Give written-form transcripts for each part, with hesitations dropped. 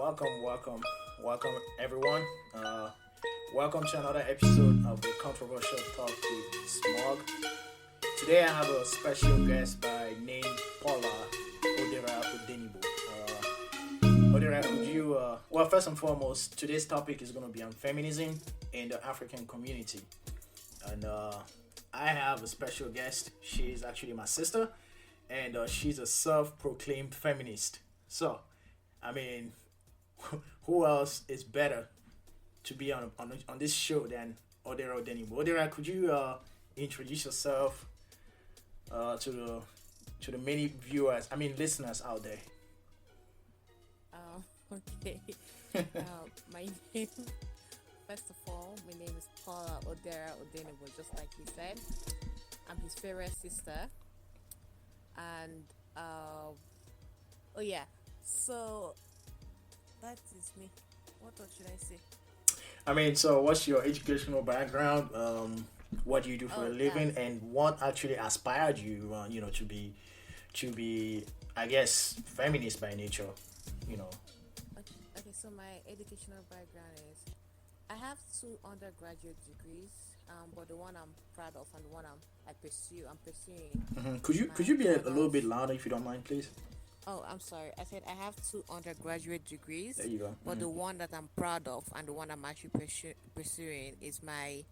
welcome everyone. Welcome to another episode of the Controversial Talk with SMOG. Today I have a special guest by name Paula Odera Odenigbo. Odera, could you, well, first and foremost, today's topic is going to be on feminism in the African community. And I have a special guest. She's actually my sister, and she's a self-proclaimed feminist. So, I mean, who else is better to be on this show than Odera Odenigbo? Odera, could you introduce yourself to the many viewers, listeners out there? Okay. My name, first of all, my name is Paula Odera Odenigbo, just like he said. I'm his favorite sister. And, so that is me. What else should I say? So what's your educational background? What do you do for a living, and what actually inspired you, to be, I guess, feminist by nature, Okay, so my educational background is I have 2 undergraduate degrees, but the one I'm proud of and the one I'm pursuing. Mm-hmm. Could you be a little bit louder if you don't mind, please? Oh, I'm sorry. I said I have 2 undergraduate degrees. There you go. But the one that I'm proud of and the one I'm actually pursuing is my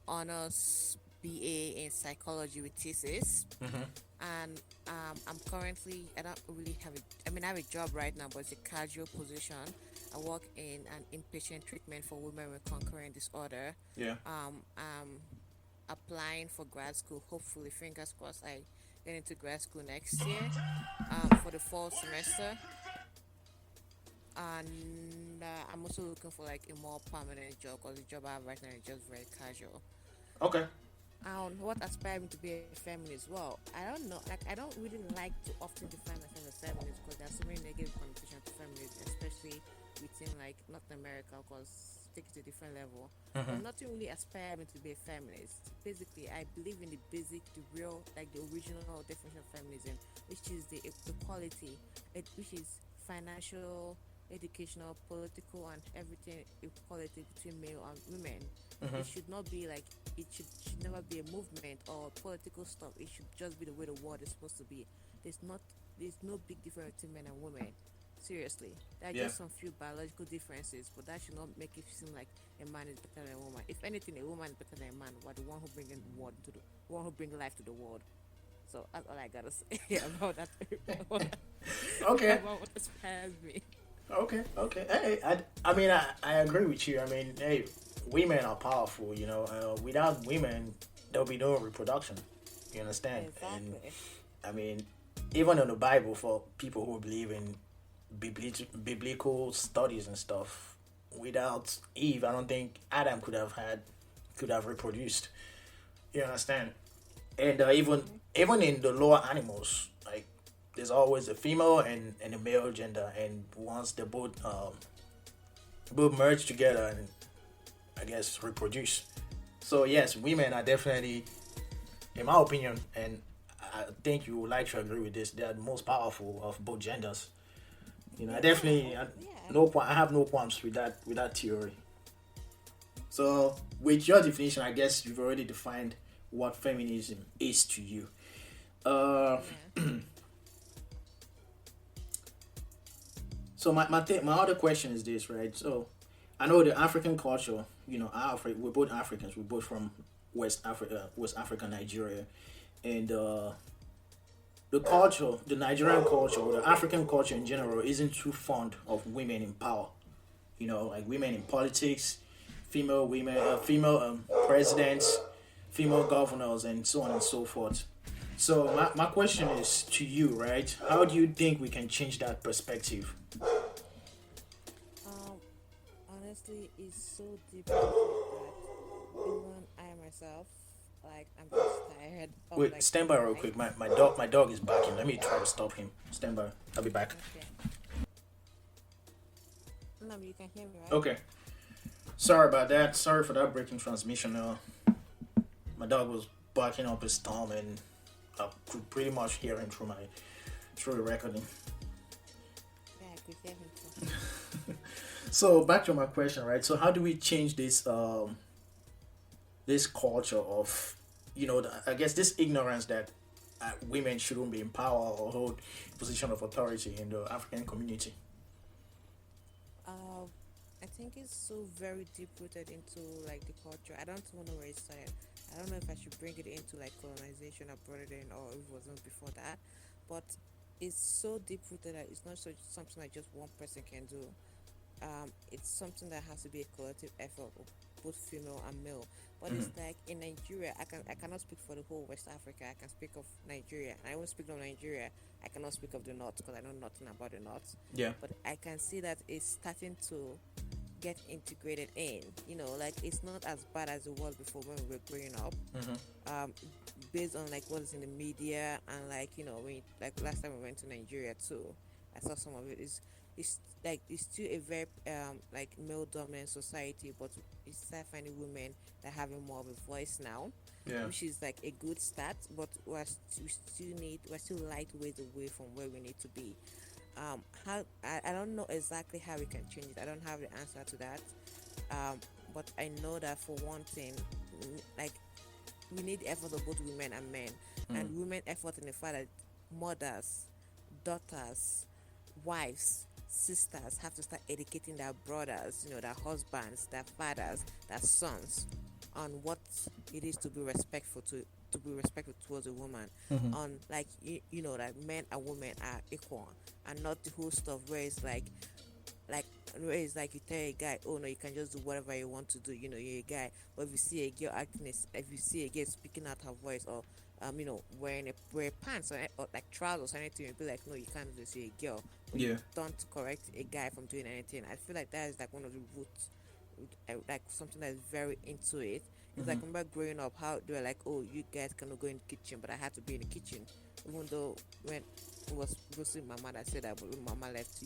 honors BA in psychology with thesis. Mm-hmm. And I'm currently, I don't really have I have a job right now, but it's a casual position. I work in an inpatient treatment for women with concurrent disorder. Yeah. I'm applying for grad school. Hopefully, fingers crossed, I get into grad school next year for the fall semester. And I'm also looking for like a more permanent job, because the job I have right now is just very casual. Okay. What aspires me to be a feminist? Well, I don't know. Like, I don't really like to often define myself as feminist, because there are so many negative connotations to feminism, especially within like North America, because take it to a different level. Mm-hmm. But nothing really aspires me to be a feminist. Basically, I believe in the real, like the original definition of feminism, which is the equality, which is financial, educational, political, and everything equality between male and women. Mm-hmm. It should not be like, it should never be a movement or political stuff. It should just be the way the world is supposed to be. There's no big difference between men and women. Seriously, there are just some few biological differences, but that should not make it seem like a man is better than a woman. If anything, a woman is better than a man, but the one who bring in the world to the one who bring life to the world. So that's all I gotta say about that. Okay. About what inspires me. Okay. Hey, I agree with you. Hey, women are powerful. Without women, there'll be no reproduction. You understand? Exactly. And even in the Bible, for people who believe in biblical studies and stuff, without Eve, I don't think Adam could have reproduced. You understand? And even in the lower animals, like, there's always a female and a male gender, and once they both merge together and, I guess, reproduce. So yes, women are definitely, in my opinion, and I think you would like to agree with this, they are the most powerful of both genders. I have no qualms with that theory. So with your definition, I guess you've already defined what feminism is to you. So my other question is this, right? So I know the African culture, we're both Africans, we're both from West Africa, Nigeria, and the Nigerian culture, or the African culture in general, isn't too fond of women in power. Like women in politics, female presidents, female governors, and so on and so forth. So my question is to you, right? How do you think we can change that perspective? Honestly, it's so difficult that even I myself, like, I'm just tired of, Wait, like, stand by real quick. My dog is barking. Let me try to stop him. Stand by. I'll be back. Okay. No, you can hear me, right? Okay. Sorry about that. Sorry for that breaking transmission. My dog was barking up a storm, and I could pretty much hear him through the recording. Yeah, I we hear him too. So back to my question, right? So how do we change this culture of, I guess this ignorance that women shouldn't be in power or hold position of authority in the African community? Um, I think it's so very deep rooted into like the culture. I don't want to where it started. I don't know if I should bring it into like colonization or brought it in, or if it wasn't before that. But it's so deep rooted that it's not so something that just one person can do. It's something that has to be a collective effort of both female and male. But Mm-hmm. it's like in Nigeria, I cannot speak for the whole West Africa. I can speak of Nigeria. And I won't speak of Nigeria. I cannot speak of the North because I know nothing about the North. Yeah. But I can see that it's starting to get integrated in. Like it's not as bad as it was before when we were growing up. Mm-hmm. Um, Based on like what is in the media and like when like last time we went to Nigeria too, I saw some of it. It's like it's still a very like male dominant society, but we start finding women that having more of a voice now, Yeah. which is like a good start. But we're still lightweight away from where we need to be. How I don't know exactly how we can change it. I don't have the answer to that. But I know that for one thing, like we need the effort of both women and men, Mm. and women effort in the fact that mothers, daughters, wives, sisters have to start educating their brothers, their husbands, their fathers, their sons, on what it is to be respectful to be respectful towards a woman, Mm-hmm. on like that men and women are equal, and not the whole stuff where it's like where it's like you tell a guy, oh no, you can just do whatever you want to do, you're a guy. But if you see a girl acting if you see a girl speaking out her voice, or wearing pants, or like trousers or anything, you'll be like, no, you can't do this, you're a girl. But Yeah. you don't correct a guy from doing anything. I feel like that is like one of the roots, like something that's very into it. It's Mm-hmm. like, I remember growing up how they were like, oh, you guys cannot go in the kitchen, but I had to be in the kitchen, even though when it was mostly my mother said that. But when mama left,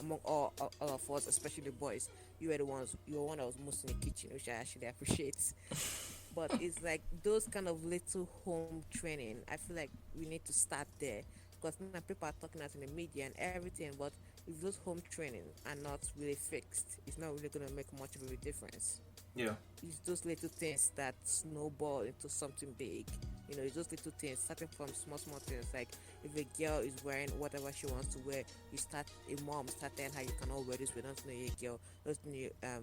among all of us, especially the boys, you were one that was most in the kitchen, which I actually appreciate. But it's like those kind of little home training. I feel like we need to start there, because now people are talking out in the media and everything. But if those home training are not really fixed, it's not really going to make much of a difference. Yeah. It's those little things that snowball into something big. It's those little things, starting from small things. Like if a girl is wearing whatever she wants to wear, a mom start telling her, you cannot wear this. We don't know you're a girl. Don't know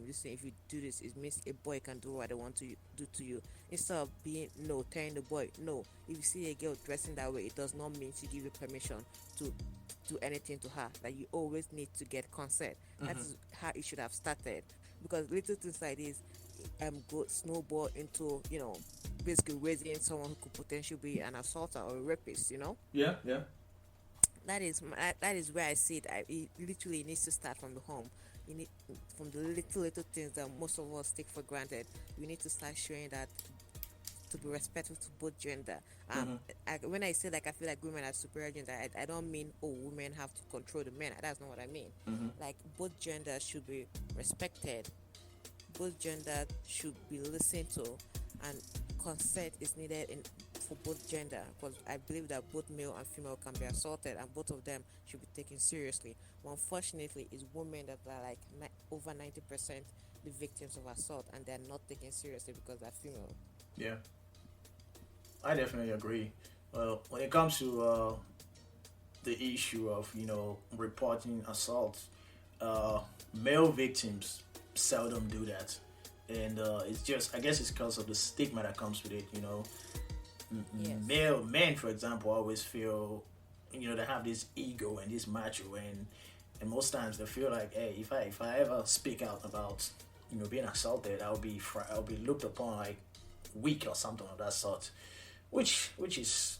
you say if you do this, it means a boy can do what they want to do to you. Instead of being no, telling the boy no. If you see a girl dressing that way, it does not mean she give you permission to do anything to her. That you always need to get consent. That Mm-hmm. is how it should have started. Because little things like this go snowball into basically raising someone who could potentially be an assaulter or a rapist. Yeah. Yeah. That is where I see it. It literally needs to start from the home. You need from the little things that most of us take for granted. We need to start showing that to be respectful to both gender. Mm-hmm. When I say like I feel like women are superior gender, I don't mean women have to control the men. That's not what I mean. Mm-hmm. Like both genders should be respected, both gender should be listened to, and consent is needed for both gender, because I believe that both male and female can be assaulted and both of them should be taken seriously. But unfortunately, it's women that are like over 90% the victims of assault, and they're not taken seriously because they're female. Yeah. I definitely agree. Well, when it comes to the issue of reporting assault, uh, male victims seldom do that, and it's just, I guess it's because of the stigma that comes with it. Yes. Male men, for example, always feel they have this ego and this macho, and most times they feel like, hey, if I ever speak out about being assaulted, I'll be looked upon like weak or something of that sort, which is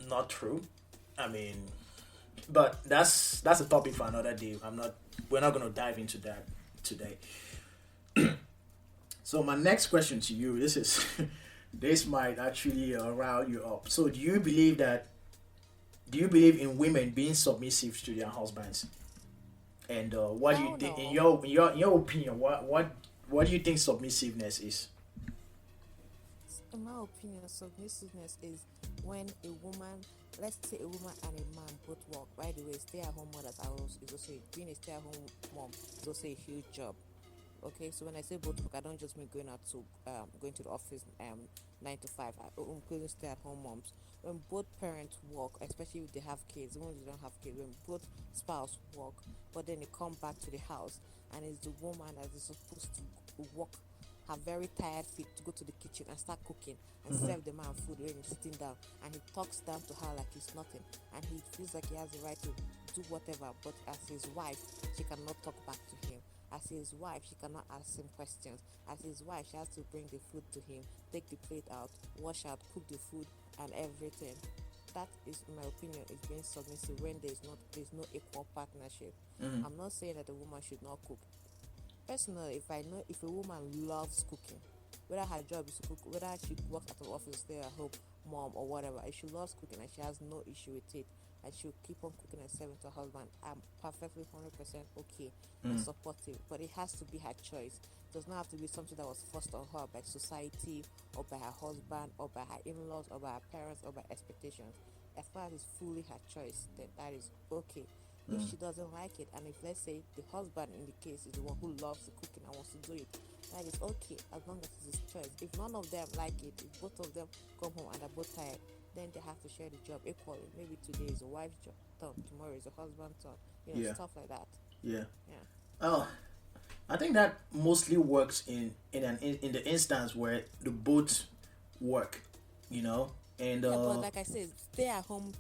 not true. I mean, but that's a topic for another day. We're not going to dive into that today. So my next question to you, this is this might actually rile you up. So do you believe in women being submissive to their husbands? And what do you Oh think, in no. your opinion, what do you think submissiveness is? In my opinion, submissiveness is when a woman, let's say a woman and a man both work. By the way, stay-at-home mothers are also, is also being a stay-at-home mom is also a huge job. Okay, so when I say both work, I don't just mean going to the office 9 to 5, including stay-at-home moms. When both parents work, especially if they have kids, even if they don't have kids, when both spouse work, but then they come back to the house and it's the woman that is supposed to work her very tired feet to go to the kitchen and start cooking and serve the man food when he's sitting down, and he talks down to her like it's nothing, and he feels like he has the right to do whatever, but as his wife she cannot talk back to him. As his wife, she cannot ask him questions. As his wife, she has to bring the food to him, take the plate out, wash out, cook the food, and everything. That is, in my opinion, is being submissive when there's no equal partnership. I'm not saying that the woman should not cook. Personally, if I know if a woman loves cooking, whether her job is to cook, whether she works at the office, stay at home, mom or whatever, if she loves cooking and she has no issue with it, and she'll keep on cooking and serving to her husband, I'm perfectly 100% okay and supportive. But it has to be her choice. It does not have to be something that was forced on her by society or by her husband or by her in-laws or by her parents or by expectations. As far as it's fully her choice, then that is okay. If she doesn't like it, and if let's say the husband in the case is the one who loves the cooking and wants to do it, that is okay as long as it's his choice. If none of them like it, if both of them come home and are both tired, then they have to share the job equally. Maybe today is a wife's job turn, tomorrow is a husband's turn, Yeah. stuff like that. Yeah. Yeah. Oh, I think that mostly works in the instance where the both work, you know, and Yeah, but like I said, stay at home.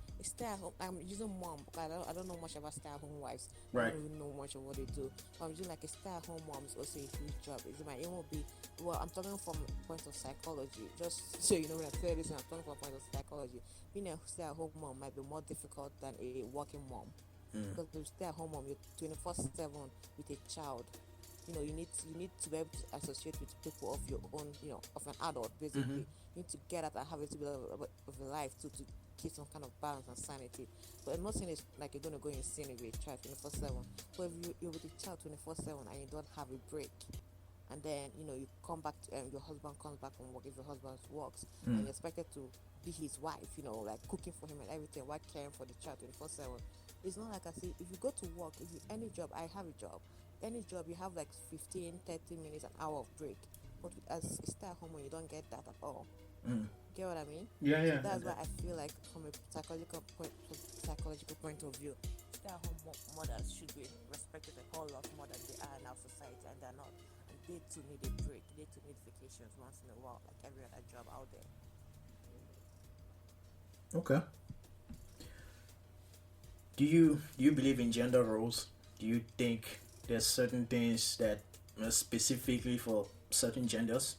I'm using mom because I don't know much about stay at home wives. I right. don't even know much of what they do. But I'm using like a stay at home mom is also a huge job. It won't be, well, I'm talking from a point of psychology. Just so you know, when I say this, I'm talking from a point of psychology. Being a stay at home mom might be more difficult than a working mom. Because if you stay at home mom, you're 24/7 with a child. You need to be able to associate with people of your own, of an adult basically. You need to get out and have a little bit of a life to keep some kind of balance and sanity. But I'm not saying it's like you're gonna go insane with a child 24/7. But if you're with a child 24/7 and you don't have a break, and then you come back to, your husband comes back from work, if your husband works, and you're expected to be his wife, like cooking for him and everything while caring for the child 24/7. It's not like I say, if you go to work, if you any job, I have a job, any job, you have like 15 30 minutes, an hour of break. But as a stay at home, you don't get that at all. Get what I mean? Yeah, So yeah. that's why I feel like from a psychological point of view, stay at home mothers should be respected a whole lot more than they are in our society, and they're not. And they too need a break, they too need vacations once in a while, like every other job out there. Okay. Do you believe in gender roles? Do you think there's certain things that are specifically for certain genders?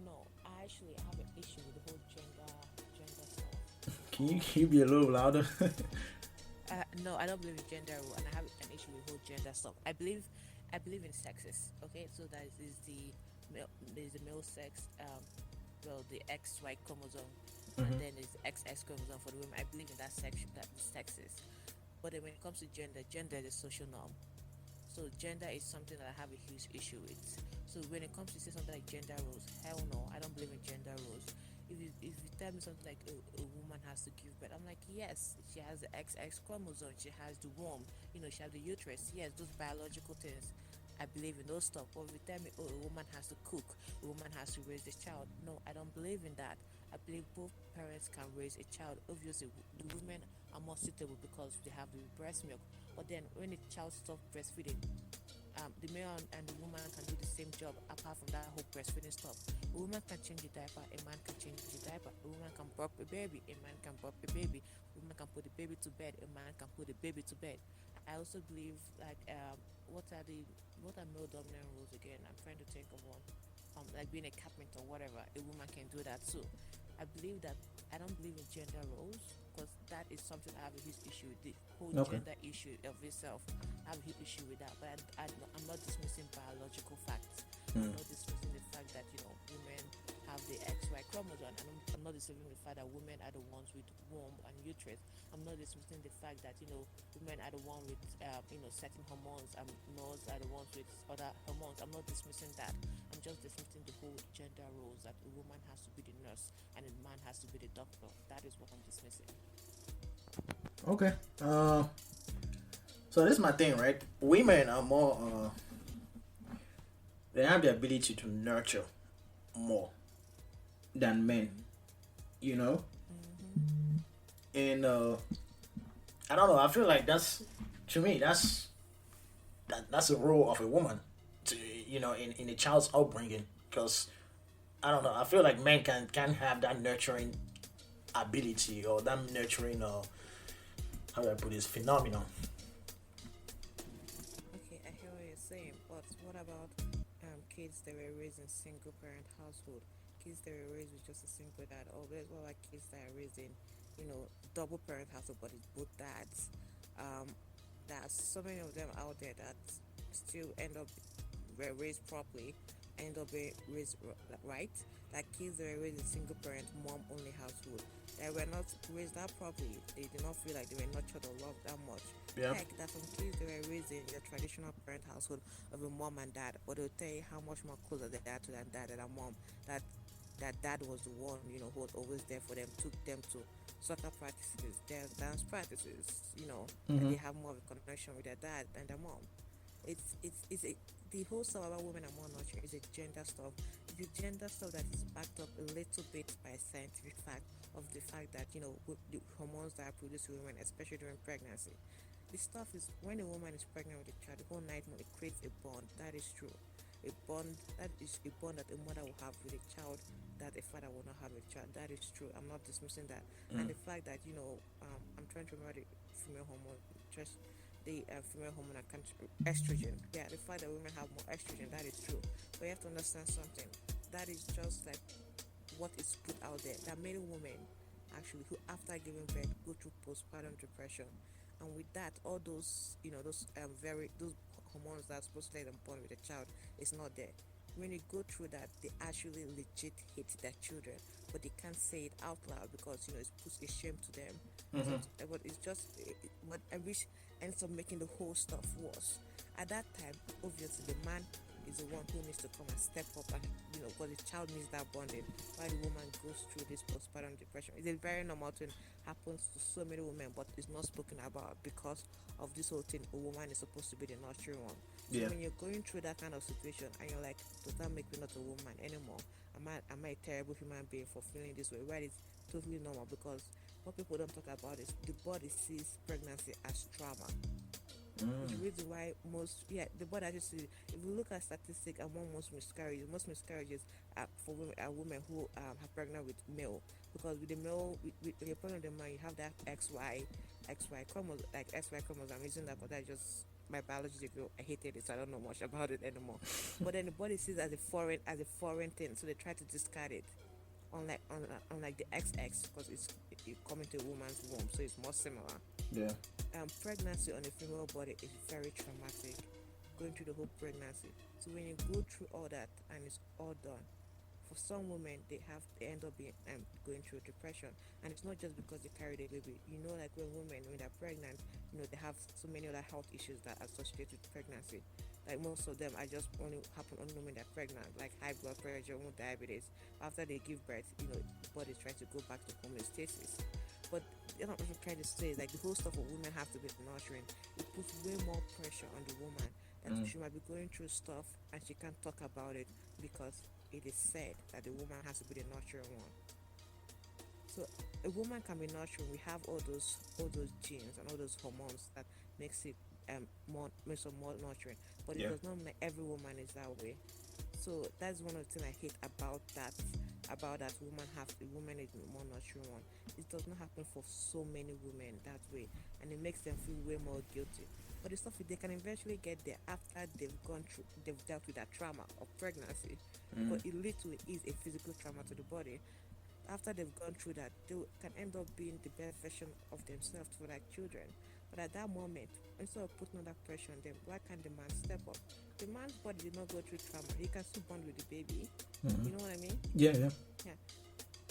No, I actually have an issue with the whole gender stuff. Can you be a little louder? No, I don't believe in gender role, and I have an issue with whole gender stuff. I believe in sexes. Okay, so that is there's the male sex, the XY chromosome, and then there's the XX chromosome for the women. I believe in that section, that the sexes. But then when it comes to gender is a social norm. So gender is something that I have a huge issue with. So when it comes to say something like gender roles, hell no, I don't believe in gender roles. If you tell me something like a woman has to give birth, I'm like, yes, she has the XX chromosome, she has the womb, she has the uterus. Yes, those biological things. I believe in those stuff. But if you tell me, oh, a woman has to cook, a woman has to raise the child, no, I don't believe in that. I believe both parents can raise a child. Obviously, the women are more suitable because they have the breast milk. But then when the child stops breastfeeding, the male and the woman can do the same job apart from that whole breastfeeding stuff. A woman can change the diaper, a man can change the diaper. A woman can burp a baby, a man can burp a baby. A woman can put the baby to bed, a man can put the baby to bed. I also believe like what are male dominant roles again? I'm trying to think of one. Like being a carpenter or whatever, a woman can do that too. I believe that I don't believe in gender roles because that is something I have a huge issue with, the whole Okay. gender issue of itself. I have a huge issue with that, but I'm not dismissing biological facts. I'm not dismissing the fact that women have the XY chromosome. And I'm not dismissing the fact that women are the ones with womb and uterus. I'm not dismissing the fact that women are the ones with certain hormones, and males are the ones with other hormones. I'm not dismissing that. I'm just dismissing the whole gender roles, that a woman has to be the nurse and a man has to be the doctor. That is what I'm dismissing. Okay. So this is my thing, right? Women are more. They have the ability to nurture more than men. You know, Mm-hmm. and I don't know. I feel like that's, to me, that's the role of a woman, to, in a child's upbringing. Because I don't know. I feel like men can have that nurturing ability, or that nurturing, how do I put this, phenomenon. Okay, I hear what you're saying, but what about kids that were raised in single parent household? Kids that were raised with just a single dad, or what about kids that are raised in, double parent household, but it's both dads? Um, there's so many of them out there that still end up were raised properly, end up being raised right. Like kids that were raised in single parent, mom only household, that were not raised that properly. They did not feel like they were nurtured or loved that much. Yeah. Heck, that some kids that were raised in your traditional parent household of a mom and dad, but they'll tell you how much more closer they are to their dad than their mom. That that dad was the one, who was always there for them, took them to soccer practices, their dance practices, and Mm-hmm. they have more of a connection with their dad than their mom. It's a The whole stuff about women and more nurture is a gender stuff. It's a gender stuff that is backed up a little bit by scientific fact of the fact that the hormones that are produced in women, especially during pregnancy. The stuff is when a woman is pregnant with a child, the whole night it creates a bond. That is true. A bond that is a bond that a mother will have with a child that a father will not have a child. That is true. I'm not dismissing that. And Mm. the fact that I'm trying to remember the female hormone, just the female hormone account estrogen. Yeah, the fact that women have more estrogen. That is true. But you have to understand something. That is just like what is put out there. There are many women actually who after giving birth go through postpartum depression, and with that all those very those hormones that are supposed to let them bond with the child is not there. When they go through that, they actually legit hate their children, but they can't say it out loud because it puts a shame to them. So, Mm-hmm. but it's just what I wish ends up making the whole stuff worse. At that time, obviously, the man is the one who needs to come and step up, and because the child needs that bonding. While the woman goes through this postpartum depression, it's a very normal thing, happens to so many women, but it's not spoken about because of this whole thing. A woman is supposed to be the nurturing one. So Yeah. when you're going through that kind of situation and you're like, does that make me not a woman anymore? Am I a terrible human being for feeling this way? Well, it's totally normal because what people don't talk about is the body sees pregnancy as trauma. It's the Mm. reason why the body actually see, if you look at statistics among most miscarriages are for women who are pregnant with male, because with the male when you're pregnant with a man, you have that XY chromosome, like XY chromosome. I'm using that because I just my biology degree, I hated it, so I don't know much about it anymore. But then the body sees it as a foreign thing, so they try to discard it. Unlike the XX, because it coming to a woman's womb, so it's more similar. Yeah. Pregnancy on a female body is very traumatic, going through the whole pregnancy. So when you go through all that and it's all done, for some women they end up being going through depression, and it's not just because they carry the baby. Like when women when they're pregnant, they have so many other health issues that are associated with pregnancy. Like most of them are just only happen only when they're pregnant, like high blood pressure, diabetes. After they give birth, the body's trying to go back to homeostasis. But they're not even trying to say like the whole stuff of women have to be nurturing. It puts way more pressure on the woman that Mm. she might be going through stuff and she can't talk about it because it is said that the woman has to be the nurturing one. So a woman can be nurturing. We have all those genes and all those hormones that makes it makes her more nurturing. But it Yeah. does not mean every woman is that way. So that's one of the things I hate about that. About that the woman is the more nurturing one. It does not happen for so many women that way, and it makes them feel way more guilty. But the stuff they can eventually get there after they've dealt with that trauma of pregnancy, Mm. because it literally is a physical trauma to the body. After they've gone through that, they can end up being the best version of themselves for their children. But at that moment, instead of putting all that pressure on them, why can't the man step up? The man's body did not go through trauma. He can still bond with the baby. You know what I mean? Yeah, yeah. Yeah.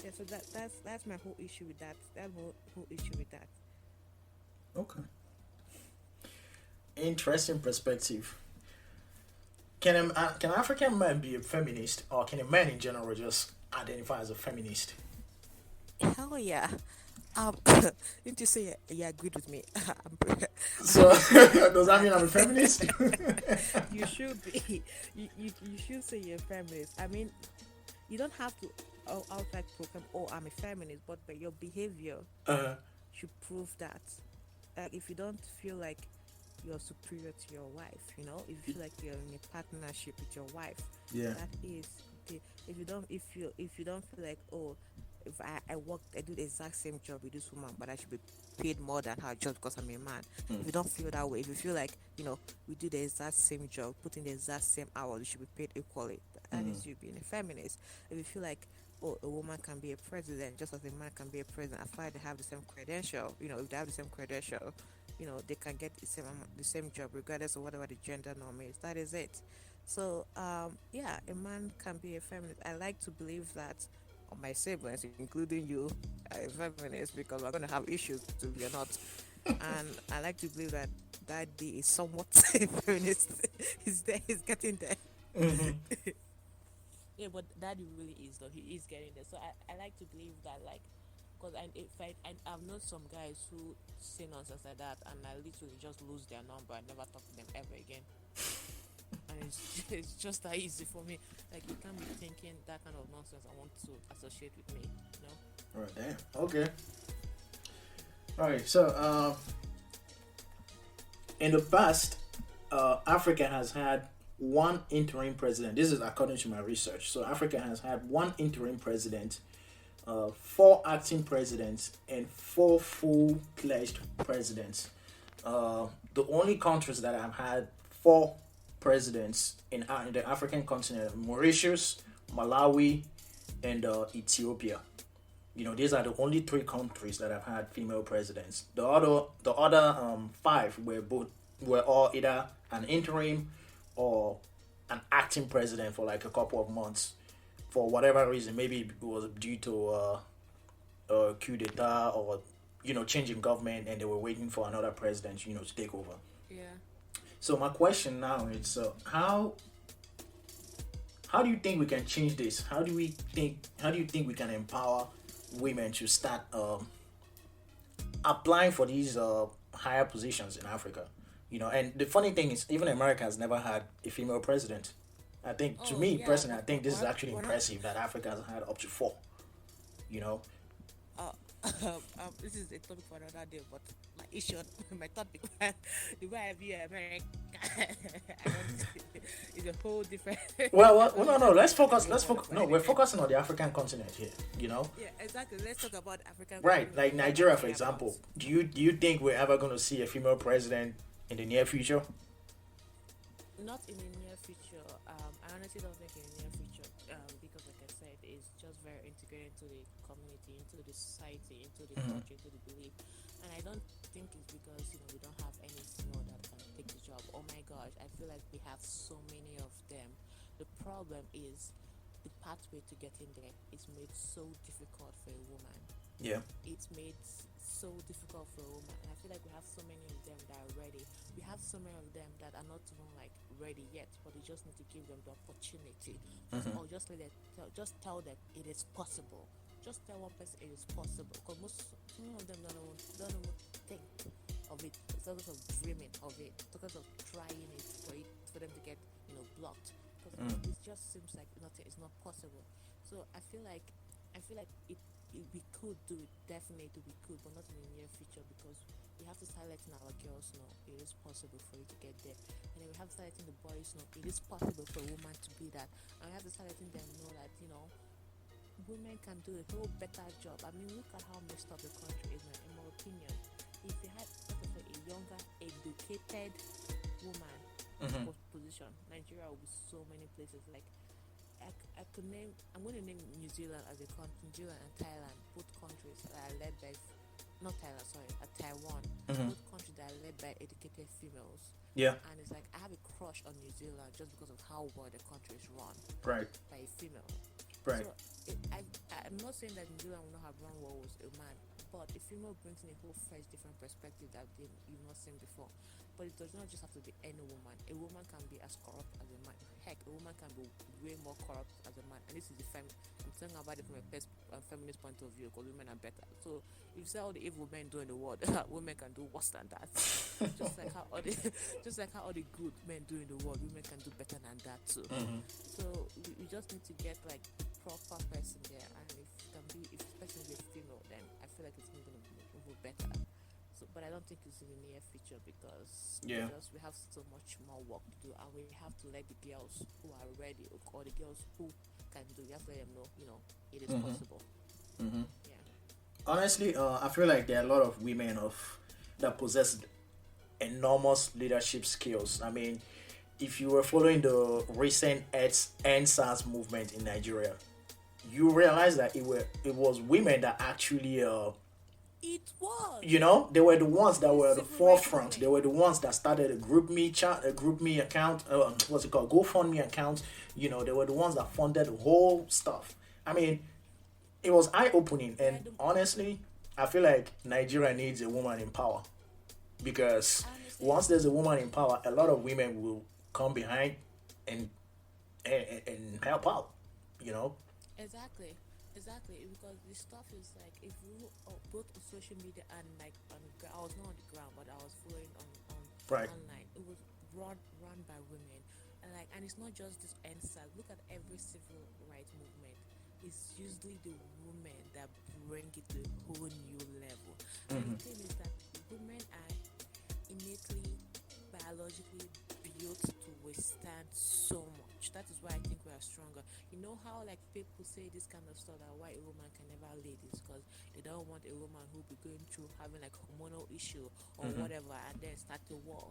Yeah, so that's my whole issue with that. That whole issue with that. Okay. Interesting perspective. Can African men be a feminist, or can a man in general just identify as a feminist? Hell yeah. Um, didn't you say you agreed with me? So does that mean I'm a feminist? You should be. You should say you're a feminist. I mean, you don't have to outright proclaim, "Oh, I'm a feminist," but by your behavior uh, should prove that. Like, if you don't feel like you're superior to your wife, if you feel like you're in a partnership with your wife, yeah. that is the. If you don't feel like, oh, if I do the exact same job with this woman, but I should be paid more than her just because I'm a man. If you don't feel that way, if you feel like, we do the exact same job, put in the exact same hours, you should be paid equally. That is you being a feminist. If you feel like, oh, a woman can be a president just as a man can be a president, I feel like they have the same credential. If they have the same credential, they can get the same job regardless of whatever the gender norm is. That is it. So, yeah, a man can be a feminist. I like to believe that my siblings, including you, are a feminist because we're going to have issues if you're not. And I like to believe that Daddy is somewhat a feminist. He's there. He's getting there. Yeah, but Daddy really is though. He is getting there. So I like to believe that, like, because I've known some guys who say nonsense like that, and I literally just lose their number and never talk to them ever again. And it's just that easy for me. Like, you can't be thinking that kind of nonsense I want to associate with me, Right, damn. Okay. All right. So, in the past, Africa has had one interim president. This is according to my research. So, Africa has had one interim president, 4 acting presidents, and 4 full-fledged presidents. The only countries that have had 4 presidents in the African continent: Mauritius, Malawi, and Ethiopia. These are the only 3 countries that have had female presidents. The other 5 were all either an interim or an acting president for like a couple of months for whatever reason. Maybe it was due to coup d'état, or changing government, and they were waiting for another president to take over. Yeah. So my question now is, how do you think we can change this? How do you think we can empower women to start applying for these higher positions in Africa? And the funny thing is, even America has never had a female president. I think, to me personally, I think this is actually impressive that Africa has had up to 4. This is a topic for another day, but my issue, my topic, the way I view America, is a whole different. Well, no. Let's focus. No, we're focusing on the African continent here. Yeah, exactly. Let's talk about African. Right, like Nigeria, for example. Do you think we're ever going to see a female president in the near future? Not in the near future. I honestly don't think in the near future. Because, like I said, it's just very integrated into the community, into the society, into the culture, into the belief. And I don't think it's because we don't have any female that can take the job. Oh my gosh, I feel like we have so many of them. The problem is the pathway to getting there is made so difficult for a woman. Yeah. It's made so difficult for a woman, and I feel like we have so many of them that are ready. We have so many of them that are not even like ready yet, but we just need to give them the opportunity, or just tell them it is possible. Just tell one person it is possible, because some of them don't even think of it. Because of dreaming of it, because of trying it for them to get blocked. Because it just seems like nothing is not possible. So I feel like we could do it. Definitely we could, but not in the near future, because we have to start letting our girls know it is possible for you to get there, and then we have to start letting the boys know it is possible for a woman to be that, and we have to start letting them know that women can do a whole better job. I mean, look at how messed up the country is now, in my opinion. If they had a younger, educated woman position, Nigeria would be so many places. Like, I'm going to name New Zealand as a country. New Zealand and Thailand, both countries that are led by, not Thailand, sorry, Taiwan. Both countries, that are led by educated females. Yeah. And it's like I have a crush on New Zealand just because of how well the country is run Right. by a female. Right. So I'm not saying that New Zealand will not have run well with a man, but a female brings in a whole fresh, different perspective that you've not seen before. But it does not just have to be any woman. A woman can be as corrupt as a man. Heck, a woman can be way more corrupt as a man. And this is I'm talking about it from a feminist point of view because women are better. So if you say all the evil men do in the world, women can do worse than that. just like how all the just like how all the good men do in the world, women can do better than that too. So we just need to get like proper person there, and if the person is a female, then I feel like it's not going to move better. So, but I don't think it's in the near future because we have so much more work to do, and we have to let the girls who are ready or the girls who can do. You have to let them know, it is possible. Yeah. Honestly, I feel like there are a lot of women that possess enormous leadership skills. I mean, if you were following the recent EndSARS movement in Nigeria, you realize that it was women that actually it was. They were the ones that were at the Civil forefront. rights They were the ones that started a GroupMe account, what's it called, GoFundMe account. They were the ones that funded the whole stuff. I mean, it was eye-opening, and honestly, I feel like Nigeria needs a woman in power, because once there's a woman in power, a lot of women will come behind and help out. Exactly, because the stuff is like if you both on social media and like I was not on the ground, but I was following on Right. online. It was run by women, and it's not just this NSAC. Look at every civil rights movement. It's usually the women that bring it to a whole new level. And the thing is that women are innately, biologically built to withstand so much. That is why I think we are stronger. You know how like people say this kind of stuff that why a woman can never lead is because they don't want a woman who be going through having like hormonal issue or whatever and then start the war.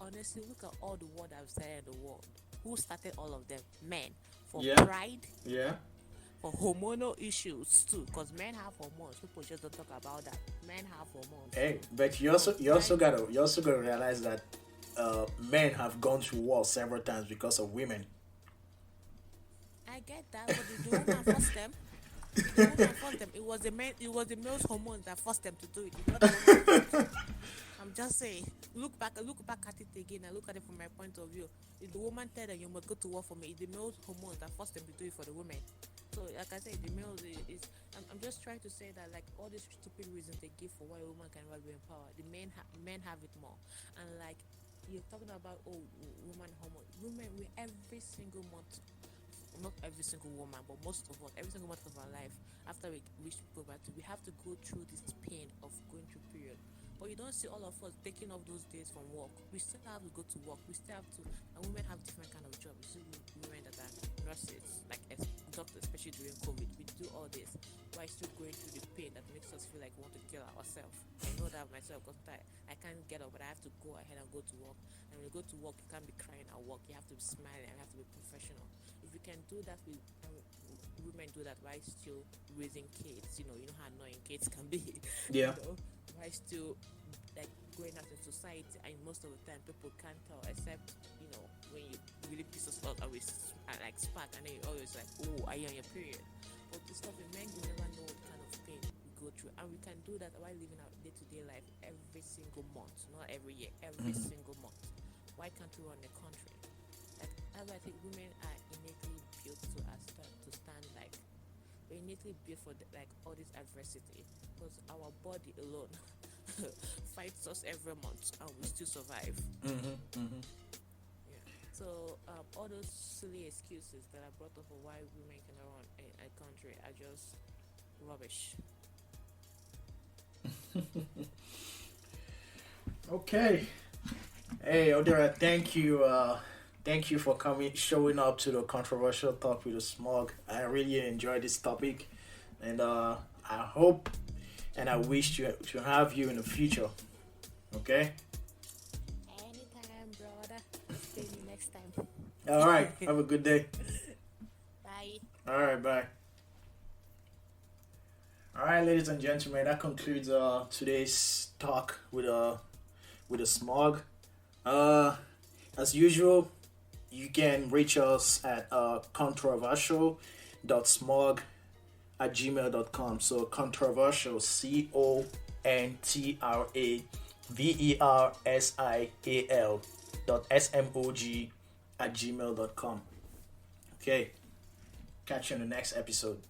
Honestly, look at all the war that I've started in the world. Who started all of them? Men. For pride. Yeah. For hormonal issues too, because men have hormones. People just don't talk about that. Men have hormones. Hey, but you also gotta realize that men have gone to war several times because of women. I get that, but the woman forced them. The woman forced them. It was the male's hormones that forced them to do it. Not the woman. I'm just saying. Look back at it again and look at it from my point of view. If the woman tell them you must go to war for me, it's the male's hormones that forced them to do it for the women. So, like I said, the male is. I'm just trying to say that, like, all these stupid reasons they give for why a woman can never be empowered, the men have it more. And, like, you're talking about, woman hormone. Women, we every single month, not every single woman, but most of us, every single month of our life, after we reach puberty, we have to go through this pain of going through period. But you don't see all of us taking off those days from work. We still have to go to work. We still have to, and women have different kind of jobs. You see women that are nurses, like doctors, especially during COVID. We do all this while still going through the pain that makes us feel like we want to kill ourselves. I know that myself because I can't get up, but I have to go ahead and go to work. And when you go to work, you can't be crying at work. You have to be smiling and you have to be professional. If you can do that with women do that while still raising kids, you know how annoying kids can be. Yeah. While still like going out in society, and most of the time people can't tell except when you really piss us off and we like spark, and then you always like, oh, are you on your period? But the stuff in men, you never know what kind of pain we go through, and we can do that while living our day-to-day life every single month, not every year, every single month. Why can't we run the country? Like, as I think women are innately built to stand like we're innately built for like all this adversity, because our body alone fights us every month and we still survive. Yeah. So all those silly excuses that are brought up for why women cannot run a country are just rubbish. Okay. Hey, Odera, thank you. Thank you for showing up to the controversial talk with the SMOG. I really enjoyed this topic, and I hope and I wish to have you in the future. Okay. Anytime, brother. See you next time. All right. Have a good day. Bye. All right. Bye. All right, ladies and gentlemen, that concludes today's talk with with a smog. As usual, you can reach us at controversial.smog@gmail.com. So controversial, controversial.smog@gmail.com. Okay, catch you in the next episode.